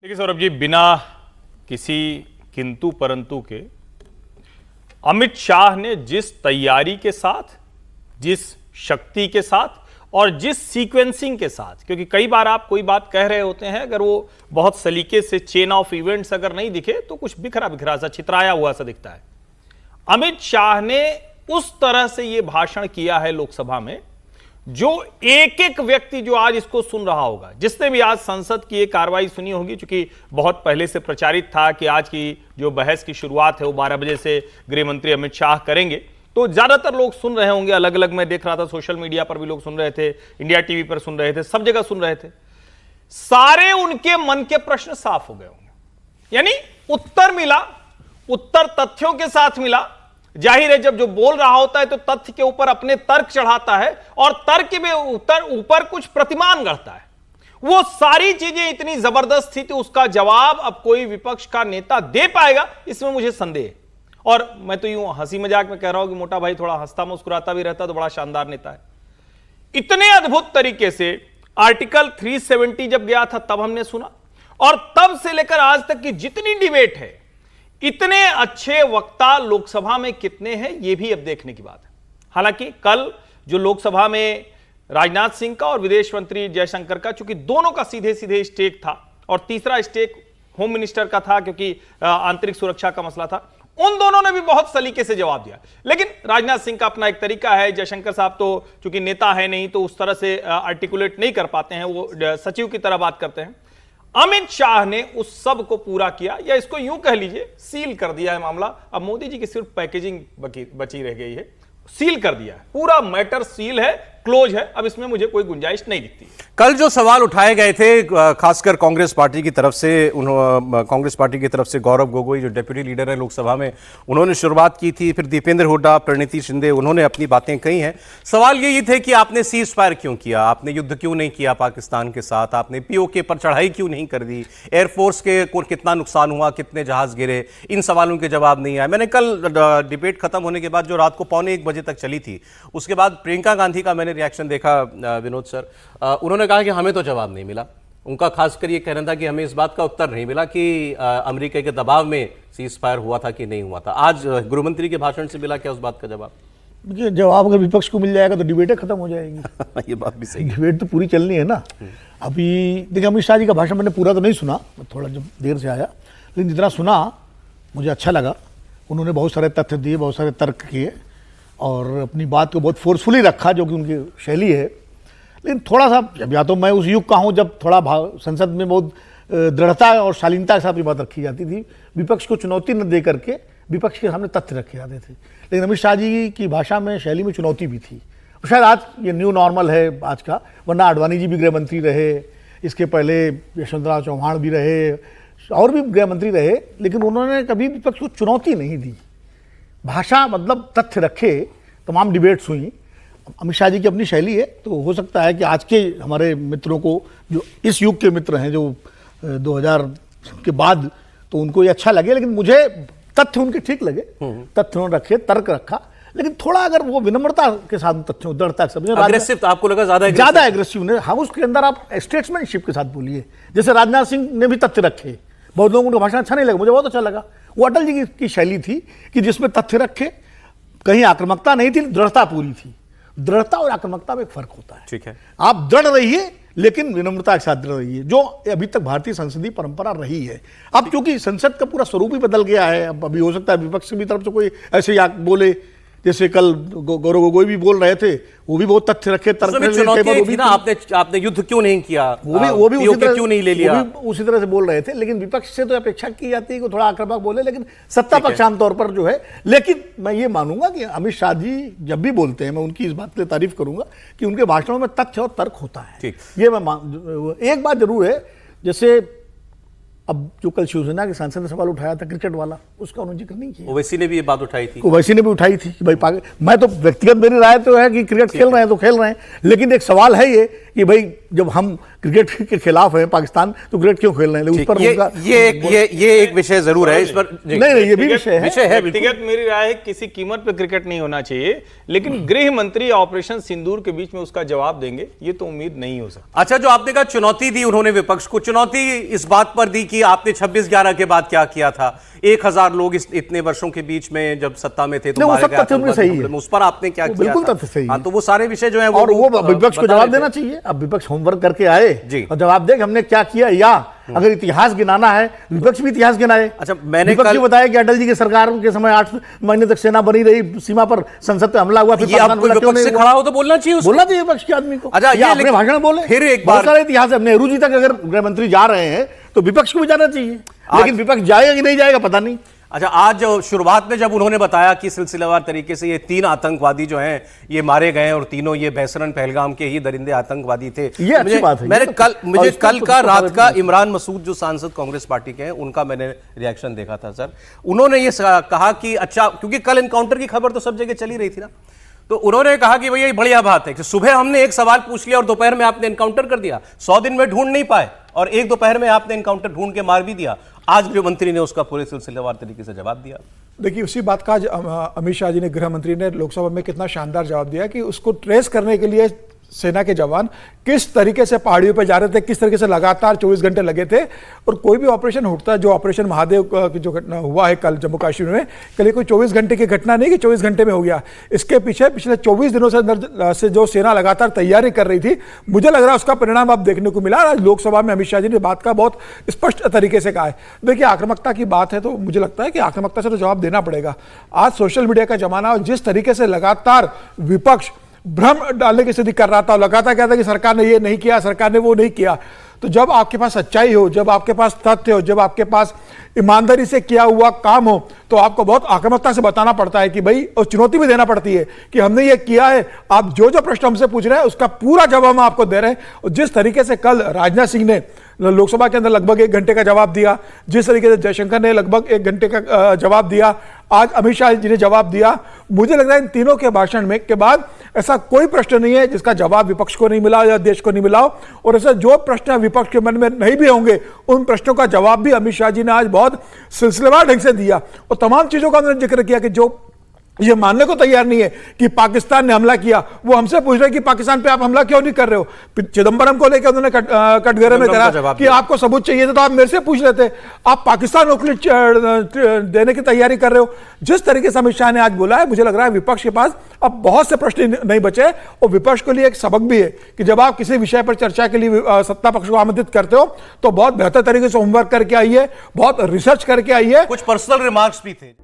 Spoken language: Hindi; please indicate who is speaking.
Speaker 1: देखिए सौरभ जी, बिना किसी किंतु परंतु के अमित शाह ने जिस तैयारी के साथ, जिस शक्ति के साथ और जिस सीक्वेंसिंग के साथ, क्योंकि कई बार आप कोई बात कह रहे होते हैं, अगर वो बहुत सलीके से चेन ऑफ इवेंट्स अगर नहीं दिखे तो कुछ बिखरा बिखरा सा, चितराया हुआ सा दिखता है। अमित शाह ने उस तरह से ये भाषण किया है लोकसभा में, जो एक एक व्यक्ति जो आज इसको सुन रहा होगा, जिसने भी आज संसद की एक कार्रवाई सुनी होगी, चूंकि बहुत पहले से प्रचारित था कि आज की जो बहस की शुरुआत है वो 12 बजे से गृह मंत्री अमित शाह करेंगे, तो ज्यादातर लोग सुन रहे होंगे। अलग अलग मैं देख रहा था, सोशल मीडिया पर भी लोग सुन रहे थे, इंडिया टीवी पर सुन रहे थे, सब जगह सुन रहे थे। सारे उनके मन के प्रश्न साफ हो गए होंगे, यानी उत्तर मिला, उत्तर तथ्यों के साथ मिला। जाहिर है, जब जो बोल रहा होता है तो तथ्य के ऊपर अपने तर्क चढ़ाता है और तर्क में ऊपर कुछ प्रतिमान गढ़ता है। वो सारी चीजें इतनी जबरदस्त थी, तो उसका जवाब अब कोई विपक्ष का नेता दे पाएगा, इसमें मुझे संदेह है। और मैं तो यूं हंसी मजाक में कह रहा हूं कि मोटा भाई थोड़ा हंसता मुस्कुराता भी रहता तो बड़ा शानदार नेता है। इतने अद्भुत तरीके से आर्टिकल 370 जब गया था तब हमने सुना, और तब से लेकर आज तक की जितनी डिबेट है, इतने अच्छे वक्ता लोकसभा में कितने हैं, यह भी अब देखने की बात है। हालांकि कल जो लोकसभा में राजनाथ सिंह का और विदेश मंत्री जयशंकर का, चूंकि दोनों का सीधे सीधे स्टेक था, और तीसरा स्टेक होम मिनिस्टर का था क्योंकि आंतरिक सुरक्षा का मसला था, उन दोनों ने भी बहुत सलीके से जवाब दिया। लेकिन राजनाथ सिंह का अपना एक तरीका है, जयशंकर साहब तो चूंकि नेता है नहीं तो उस तरह से आर्टिकुलेट नहीं कर पाते हैं, वो सचिव की तरह बात करते हैं। अमित शाह ने उस सब को पूरा किया, या इसको यूं कह लीजिए सील कर दिया है मामला। अब मोदी जी की सिर्फ पैकेजिंग बची रह गई है, सील कर दिया है, पूरा मैटर सील है, क्लोज है। अब इसमें मुझे कोई गुंजाइश नहीं दिखती।
Speaker 2: कल जो सवाल उठाए गए थे खासकर कांग्रेस पार्टी की तरफ से गौरव गोगोई जो डेप्यूटी लीडर है लोकसभा में, उन्होंने शुरुआत की थी, फिर दीपेंद्र हुड्डा, प्रणीति शिंदे, उन्होंने अपनी बातें कही हैं। सवाल यही थे कि आपने सीज फायर क्यों किया, आपने युद्ध क्यों नहीं किया पाकिस्तान के साथ, आपने पीओके पर चढ़ाई क्यों नहीं कर दी, एयरफोर्स के को कितना नुकसान हुआ, कितने जहाज गिरे, इन सवालों के जवाब नहीं आए। मैंने कल डिबेट खत्म होने के बाद, जो रात को 1:45 बजे तक चली थी, उसके बाद प्रियंका गांधी का मैंने रिएक्शन देखा, विनोद सर, उन्होंने कहा कि हमें तो जवाब नहीं मिला। उनका खासकर ये कहना था कि हमें इस बात का उत्तर नहीं मिला कि अमेरिका के दबाव में सीज फायर हुआ था कि नहीं हुआ था। आज गृहमंत्री के भाषण से मिला क्या उस बात का जवाब?
Speaker 3: देखिए, जवाब अगर विपक्ष को मिल जाएगा तो डिबेटें खत्म हो जाएगी।
Speaker 2: ये बात भी सही है,
Speaker 3: डिबेट तो पूरी चलनी है ना। अभी देखिए, अमित शाह जी का भाषण मैंने पूरा तो नहीं सुना, थोड़ा जब देर से आया, लेकिन जितना सुना मुझे अच्छा लगा। उन्होंने बहुत सारे तथ्य दिए, बहुत सारे तर्क किए और अपनी बात को बहुत फोर्सफुली रखा, जो कि उनकी शैली है। लेकिन थोड़ा सा, या तो मैं उस युग का हूँ जब थोड़ा संसद में बहुत दृढ़ता और शालीनता के साथ ये बात रखी जाती थी, विपक्ष को चुनौती न दे करके विपक्ष के सामने तथ्य रखे जाते थे। लेकिन अमित शाह जी की भाषा में, शैली में चुनौती भी थी। शायद आज ये न्यू नॉर्मल है आज का, वरना आडवाणी जी भी गृह मंत्री रहे, इसके पहले यशवंतराव चौहान भी रहे और भी गृह मंत्री रहे, लेकिन उन्होंने कभी विपक्ष को चुनौती नहीं दी। भाषा मतलब तथ्य रखे, तमाम डिबेट्स हुई। अमित शाह जी की अपनी शैली है, तो हो सकता है कि आज के हमारे मित्रों को, जो इस युग के मित्र हैं, जो 2000 के बाद, तो उनको ये अच्छा लगे। लेकिन मुझे तथ्य उनके ठीक लगे, तथ्य उन्होंने रखे, तर्क रखा, लेकिन थोड़ा अगर वो विनम्रता के साथ तथ्यों, दृढ़ता के साथ,
Speaker 2: अग्रेसिव आपको लगा,
Speaker 3: ज्यादा एग्रेसिव ने, हम उसके अंदर आप स्टेट्समैनशिप के साथ बोलिए। जैसे राजनाथ सिंह ने भी तथ्य रखे, बहुत लोगों को उनका भाषण अच्छा नहीं लगा, मुझे बहुत अच्छा लगा। वो अटल जी की शैली थी कि जिसमें तथ्य रखे, कहीं आक्रामकता नहीं थी, दृढ़ता पूरी थी। दृढ़ता और आक्रामकता में एक फर्क होता है। ठीक है, आप दृढ़ रहिए लेकिन विनम्रता के साथ दृढ़ रहिए, जो अभी तक भारतीय संसदीय परंपरा रही है। अब क्योंकि संसद का पूरा स्वरूप ही बदल गया है, अब अभी हो सकता है विपक्ष की तरफ से कोई ऐसे बोले, जैसे कल गौरव गोगोई भी बोल रहे थे, वो भी बहुत तथ्य रखे,
Speaker 2: आपने युद्ध क्यों नहीं किया,
Speaker 3: वो भी
Speaker 2: क्यों नहीं ले लिया,
Speaker 3: उसी तरह से बोल रहे थे। लेकिन विपक्ष से तो अपेक्षा की जाती है कि थोड़ा आक्रामक बोले, लेकिन सत्ता पक्ष आमतौर पर जो है। लेकिन मैं ये मानूंगा कि अमित शाह जी जब भी बोलते हैं, मैं उनकी इस बात के लिए तारीफ करूंगा कि उनके भाषणों में तथ्य और तर्क होता है। ये मैं एक बात जरूर है, जैसे अब जो कल शिवसेना के सांसद ने सवाल उठाया था क्रिकेट वाला, उसका उन्होंने जिक्र नहीं किया।
Speaker 2: ओवैसी ने भी ये बात उठाई थी,
Speaker 3: ओवैसी ने भी उठाई थी कि भाई मैं तो व्यक्तिगत मेरी राय तो है कि क्रिकेट खेल रहे हैं तो खेल रहे हैं, लेकिन एक सवाल है ये कि भाई जब हम क्रिकेट के खिलाफ हैं पाकिस्तान तो क्रिकेट क्यों खेल रहे हैं, उस पर उनका
Speaker 2: ये एक विषय जरूर है इस पर।
Speaker 3: नहीं ये भी विषय है।
Speaker 1: व्यक्तिगत मेरी राय है किसी कीमत पे क्रिकेट नहीं होना चाहिए, लेकिन गृह मंत्री ऑपरेशन सिंदूर के बीच में उसका जवाब देंगे ये तो उम्मीद नहीं हो सकती।
Speaker 2: अच्छा, जो आपने कहा चुनौती दी उन्होंने विपक्ष को, चुनौती इस बात पर दी कि आपने 26/11 के बाद क्या किया था, 1000 लोग इतने वर्षों के बीच में जब सत्ता में थे तो
Speaker 3: वो सब तथ्य उनमें सही है,
Speaker 2: उस पर आपने क्या किया
Speaker 3: बिल्कुल
Speaker 2: था?
Speaker 3: तथ्य सही
Speaker 2: हाँ,
Speaker 3: है।
Speaker 2: तो वो सारे विषय जो है
Speaker 3: और वो विपक्ष को जवाब देना चाहिए। अब विपक्ष होमवर्क करके आए
Speaker 2: जी,
Speaker 3: और जवाब दे कि हमने क्या किया, या अगर इतिहास गिनाना है विपक्ष भी इतिहास गिनाए।
Speaker 2: अच्छा, मैंने
Speaker 3: विपक्ष
Speaker 2: कल
Speaker 3: बताया कि अटल जी की सरकार के समय 8 महीने तक सेना बनी रही, सीमा पर संसद पे हमला हुआ, फिर
Speaker 2: ये अब विपक्ष से खड़ा हो तो बोलना चाहिए उसको।
Speaker 3: बोलना चाहिए विपक्ष के आदमी को।
Speaker 2: अच्छा,
Speaker 3: ये अपने भाषण बोले,
Speaker 2: फिर एक
Speaker 3: बहुत
Speaker 2: बार
Speaker 3: सारे इतिहास है। नेहरू जी तक अगर गृह मंत्री जा रहे हैं तो विपक्ष को भी जाना चाहिए, लेकिन विपक्ष जाएगा कि नहीं जाएगा पता नहीं।
Speaker 2: अच्छा, आज शुरुआत में जब उन्होंने बताया कि सिलसिलेवार तरीके से ये 3 आतंकवादी जो हैं ये मारे गए और तीनों ये बहसरन पहलगाम के ही दरिंदे आतंकवादी थे,
Speaker 3: ये अच्छी बात है।
Speaker 2: मैंने कल मुझे कल का रात का
Speaker 3: तो
Speaker 2: इमरान मसूद जो सांसद कांग्रेस पार्टी के हैं उनका मैंने रिएक्शन देखा था सर। उन्होंने ये कहा कि अच्छा, क्योंकि कल एनकाउंटर की खबर तो सब जगह चली रही थी ना, तो उन्होंने कहा कि भैया ये बढ़िया बात है कि सुबह हमने एक सवाल पूछ लिया और दोपहर में आपने एनकाउंटर कर दिया, 100 दिन में ढूंढ नहीं पाए और एक दोपहर में आपने एनकाउंटर ढूंढ के मार भी दिया। आज गृह मंत्री ने उसका पूरे सिलसिलेवार तरीके से जवाब दिया।
Speaker 4: देखिए, उसी बात का अमित शाह जी ने, गृह मंत्री ने लोकसभा में कितना शानदार जवाब दिया कि उसको ट्रेस करने के लिए सेना के जवान किस तरीके से पहाड़ियों पर जा रहे थे, किस तरीके से लगातार 24 घंटे लगे थे, और कोई भी ऑपरेशन होता है, जो ऑपरेशन महादेव की जो घटना हुआ है कल जम्मू कश्मीर में, कल ये कोई 24 घंटे की घटना नहीं कि 24 घंटे में हो गया। इसके पीछे पिछले 24 दिनों से जो सेना लगातार तैयारी कर रही थी, मुझे लग रहा है उसका परिणाम अब देखने को मिला। आज लोकसभा में अमित शाह जी ने बात का बहुत स्पष्ट तरीके से कहा है। देखिए, आक्रामकता की बात है तो मुझे लगता है कि आक्रामकता से तो जवाब देना पड़ेगा। आज सोशल मीडिया का जमाना, और जिस तरीके से लगातार विपक्ष भ्रम डालने की स्थिति कर रहा था, लगातार कहता कि सरकार ने ये नहीं किया, सरकार ने वो नहीं किया, तो जब आपके पास सच्चाई हो, जब आपके पास तथ्य हो, जब आपके पास ईमानदारी से किया हुआ काम हो, तो आपको बहुत आक्रामकता से बताना पड़ता है कि भाई, और चुनौती भी देना पड़ती है कि हमने ये किया है, आप जो जो प्रश्न हमसे पूछ रहे हैं उसका पूरा जवाब हम आपको दे रहे हैं। और जिस तरीके से कल राजनाथ सिंह ने लोकसभा के अंदर लगभग 1 घंटे का जवाब दिया, जिस तरीके से जयशंकर ने लगभग 1 घंटे का जवाब दिया, आज अमित शाह जी ने जवाब दिया, मुझे लग रहा है इन तीनों के भाषण में के बाद ऐसा कोई प्रश्न नहीं है जिसका जवाब विपक्ष को नहीं मिला या देश को नहीं मिला हो। और ऐसा जो प्रश्न विपक्ष के मन में नहीं भी होंगे, उन प्रश्नों का जवाब भी अमित शाह जी ने आज बहुत सिलसिलेवार ढंग से दिया। और तमाम चीजों का उन्होंने जिक्र किया कि जो ये मानने को तैयार नहीं है कि पाकिस्तान ने हमला किया, वो हमसे पूछ रहे हैं कि पाकिस्तान पे आप हमला क्यों नहीं कर रहे हो। चिदंबरम को लेकर उन्होंने कटघरे में कहा कि आपको सबूत चाहिए था तो आप मेरे से पूछ लेते, आप पाकिस्तान को देने की तैयारी कर रहे हो। जिस तरीके से अमित शाह ने आज बोला है, मुझे लग रहा है विपक्ष के पास अब बहुत से प्रश्न नहीं बचे। और विपक्ष के लिए एक सबक भी है कि जब आप किसी विषय पर चर्चा के लिए सत्ता पक्ष को आमंत्रित करते हो तो बहुत बेहतर तरीके से होमवर्क करके आइए, बहुत रिसर्च करके आइए।
Speaker 2: कुछ पर्सनल रिमार्क्स भी थे।